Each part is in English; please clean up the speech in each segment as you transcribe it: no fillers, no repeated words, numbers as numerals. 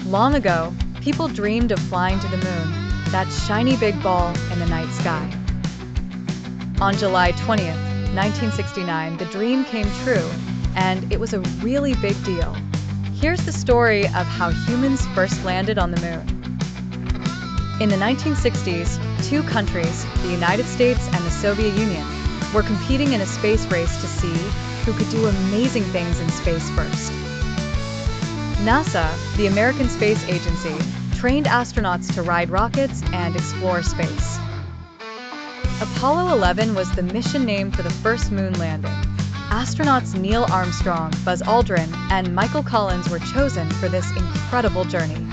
Long ago, people dreamed of flying to the moon, that shiny big ball in the night sky. On July 20th, 1969, the dream came true, and it was a really big deal. Here's the story of how humans first landed on the moon. In the 1960s, two countries, the United States and the Soviet Union, were competing in a space race to see who could do amazing things in space first. NASA, the American Space Agency, trained astronauts to ride rockets and explore space. Apollo 11 was the mission name for the first moon landing. Astronauts Neil Armstrong, Buzz Aldrin, and Michael Collins were chosen for this incredible journey.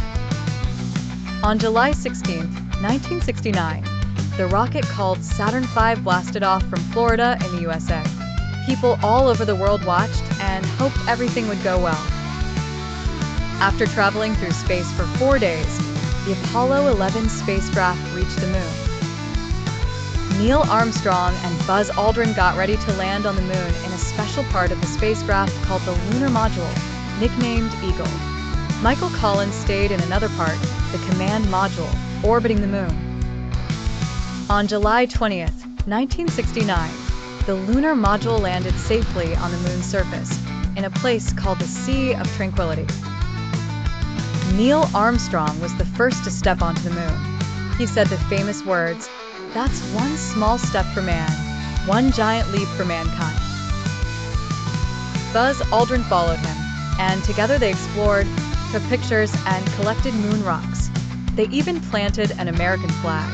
On July 16, 1969, the rocket called Saturn V blasted off from Florida in the USA. People all over the world watched and hoped everything would go well. After traveling through space for 4 days, the Apollo 11 spacecraft reached the moon. Neil Armstrong and Buzz Aldrin got ready to land on the moon in a special part of the spacecraft called the lunar module, nicknamed Eagle. Michael Collins stayed in another part, the command module, orbiting the moon. On July 20th, 1969, the lunar module landed safely on the moon's surface, in a place called the Sea of Tranquility. Neil Armstrong was the first to step onto the moon. He said the famous words, "That's one small step for man, one giant leap for mankind." Buzz Aldrin followed him, and together they explored, took pictures, and collected moon rocks. They even planted an American flag.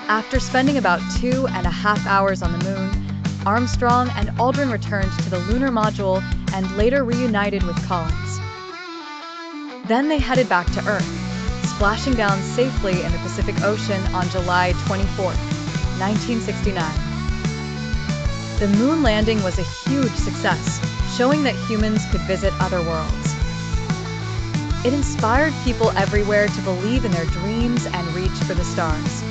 After spending about 2.5 hours on the moon, Armstrong and Aldrin returned to the lunar module and later reunited with Collins. Then they headed back to Earth, splashing down safely in the Pacific Ocean on July 24, 1969. The moon landing was a huge success, showing that humans could visit other worlds. It inspired people everywhere to believe in their dreams and reach for the stars.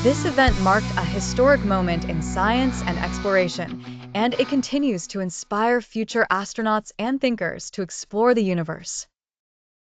This event marked a historic moment in science and exploration, and it continues to inspire future astronauts and thinkers to explore the universe.